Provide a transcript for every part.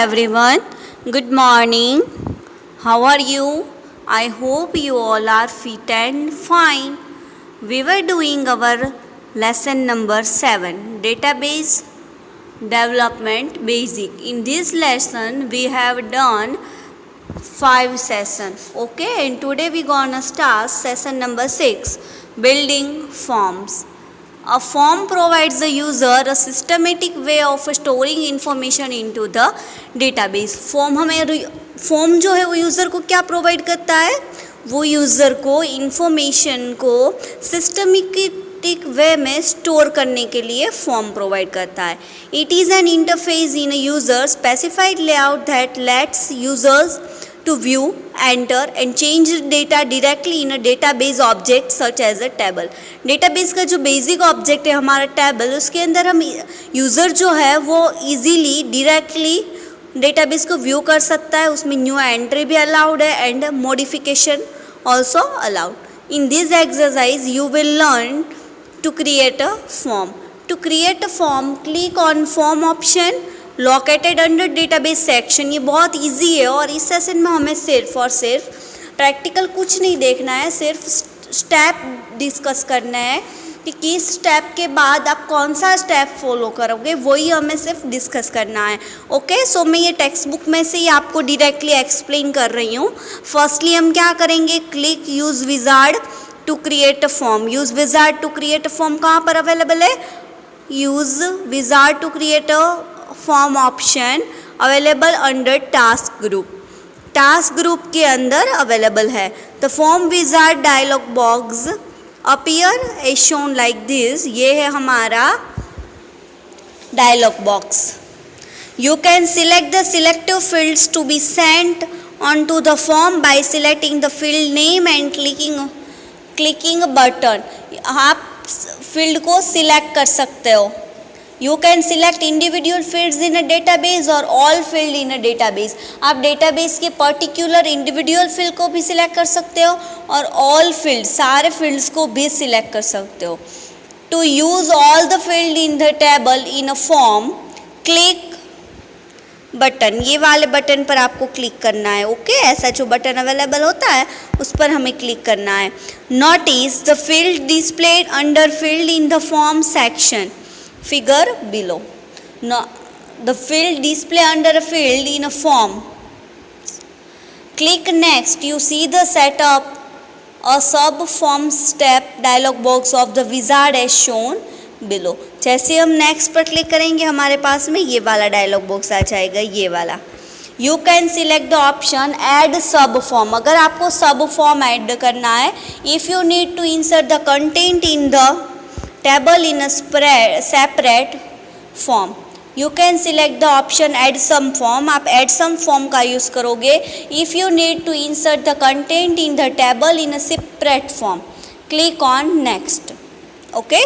everyone. Good morning. How are you? I hope you all are fit and fine. We were doing our lesson number 7, Database Development Basic. In this lesson, we have done 5 sessions. Okay, and today we gonna start session number 6, Building Forms. A form provides the user a systematic way of storing information into the database. Form जो है वो user को क्या provide करता है? वो user को information को सिस्टमेटिक वे में स्टोर करने के लिए फॉर्म प्रोवाइड करता है. It is an interface in a user specified layout that let's users to view, enter and change data directly in a database object such as a table. database का जो basic object है हमारा table, उसके अंदर हम user जो है वो इजीली डायरेक्टली डेटाबेस को व्यू कर सकता है. उसमें न्यू एंट्री भी अलाउड है and modification also allowed. In this exercise you will learn to create a form. To create a form, click on form option located under database section. ये बहुत easy है और इस सेशन में हमें सिर्फ और सिर्फ प्रैक्टिकल कुछ नहीं देखना है, सिर्फ स्टेप डिस्कस करना है कि किस स्टेप के बाद आप कौन सा स्टेप फॉलो करोगे, वही हमें सिर्फ डिस्कस करना है. ओके, सो मैं ये टेक्स्ट बुक में से ही आपको डायरेक्टली एक्सप्लेन कर रही हूँ. फर्स्टली हम क्या करेंगे, click use wizard to create a form. Use wizard to create a form कहाँ पर अवेलेबल है? Use wizard to create a form option available under task group. Task group के अंदर अवेलेबल है. The form wizard dialog box appear as shown like this. ये है हमारा dialog box. You can select the selective fields to be sent on to the form by selecting the field name and clicking button. आप field को select कर सकते हो. You can select individual fields in a database or all field in a database. आप database के particular individual field को भी select कर सकते हो और all fields, सारे fields को भी select कर सकते हो. To use all the field in the table in a form, click button. ये वाले बटन पर आपको क्लिक करना है. ओके, ऐसा जो बटन अवेलेबल होता है उस पर हमें क्लिक करना है. Notice the field displayed under field in the form section. Figure below. Now, the field display under a field in a form. Click next. You see the setup a sub form step dialog box of the wizard as shown below. जैसे हम next पर click करेंगे हमारे पास में ये वाला dialogue box आ जाएगा, ये वाला. You can select the option add sub form. अगर आपको सब फॉर्म ऐड करना है, if you need to insert the content in the table in a separate form, you can select the option add some form. आप add some form का use करोगे. if you need to insert the content in the table in a separate form, click on next. Okay,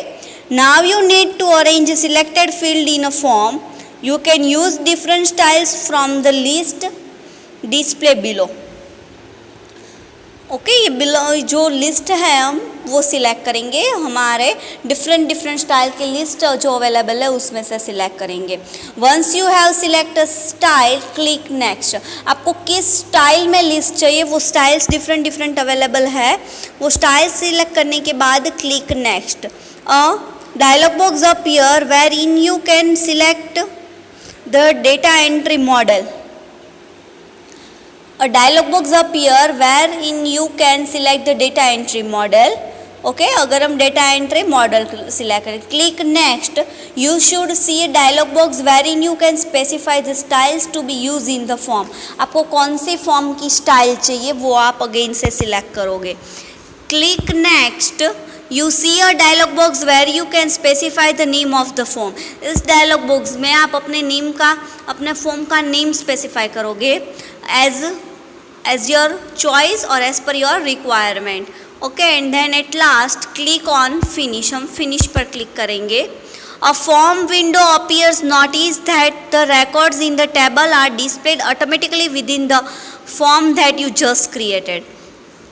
now you need to arrange a selected field in a form. You can use different styles from the list display below. Okay, ये below जो list है हम वो select करेंगे. हमारे different style की list जो available है उसमें से सिलेक्ट करेंगे. Once you have select a style, click next. आपको किस स्टाइल में लिस्ट चाहिए, वो स्टाइल्स डिफरेंट अवेलेबल है. वो स्टाइल सिलेक्ट करने के बाद click next. A dialog box appear where in you can select the data entry model. A dialog box appear wherein you can select the data entry model. Okay, अगर हम data entry model select करें, click next. You should see a dialog box wherein you can specify the styles to be used in the form. आपको कौन सी form की style चाहिए वो आप again से सिलेक्ट करोगे. Click next. You see a dialog box where you can specify the name of the form. इस dialog box में आप अपने नेम का, अपने फॉर्म का नेम स्पेसिफाई करोगे as your choice or as per your requirement. Okay, and then at last click on finish. हम finish पर क्लिक करेंगे. A form window appears. Notice that the records in the table are displayed automatically within the form that you just created.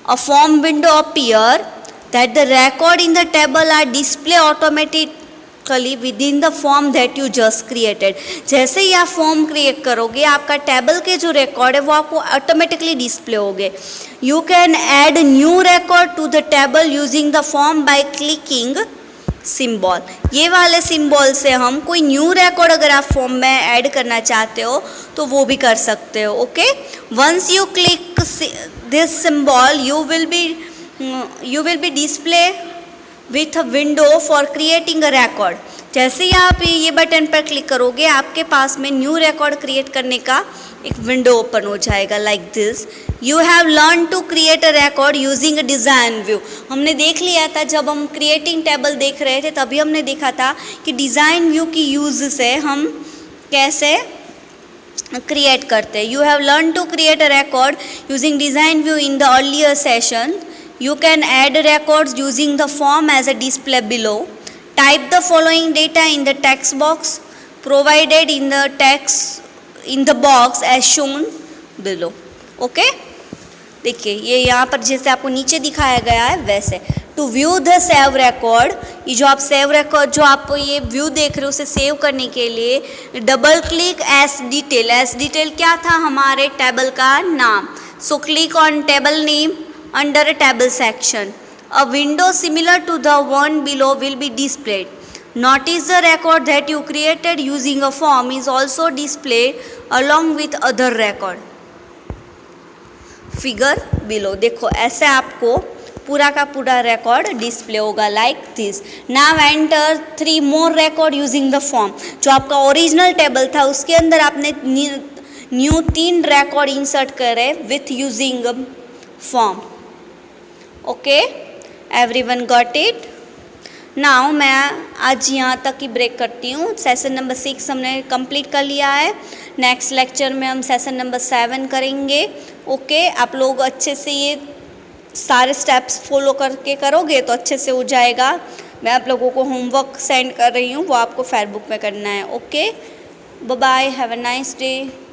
A form window appear that the record in the table are displayed with in the form that you just created. जैसे ही आप form create करोगे आपका table के जो record है वो आपको ऑटोमेटिकली डिस्प्ले होंगे। You can add new record to the table using the form by clicking symbol. ये वाले सिंबल से हम कोई न्यू रिकॉर्ड अगर आप फॉर्म में ऐड करना चाहते हो तो वो भी कर सकते हो। Okay, once you click this symbol you will be display with a window for creating a record. जैसे ही आप ये बटन पर क्लिक करोगे आपके पास में न्यू रिकॉर्ड क्रिएट करने का एक विंडो ओपन हो जाएगा like this. You have learn to create a record using design view. हमने देख लिया था जब हम क्रिएटिंग टेबल देख रहे थे तभी हमने देखा था कि डिज़ाइन व्यू की यूज से हम कैसे क्रिएट करते हैं। You have learn to create a record using design view in the earlier session. You can add records using the form as a display below. Type the following data in the text box provided in the box as shown below. Okay? देखिए ये यहाँ पर जैसे आपको नीचे दिखाया गया है वैसे। To view the save record, ये जो आप सेव रिकॉर्ड जो आप ये व्यू देख रहे हो उसे सेव करने के लिए double click S detail. S detail क्या था? हमारे टेबल का नाम। So click on table name under a table section. A window similar to the one below will be displayed. Notice the record that you created using a form is also displayed along with other record. Figure below. देखो ऐसे आपको पूरा का पूरा record display होगा like this. Now enter 3 more record using the form. जो आपका original table था उसके अंदर आपने न्यू 3 रिकॉर्ड इंसर्ट करे with using form. Okay, everyone got it? Now मैं आज यहाँ तक ही ब्रेक करती हूँ। सेशन नंबर 6 हमने कंप्लीट कर लिया है। नेक्स्ट लेक्चर में हम सेशन नंबर 7 करेंगे। ओके, आप लोग अच्छे से ये सारे स्टेप्स फॉलो करके करोगे तो अच्छे से हो जाएगा। मैं आप लोगों को होमवर्क सेंड कर रही हूँ, वो आपको फेसबुक में करना है। Okay, bye bye, have a nice day.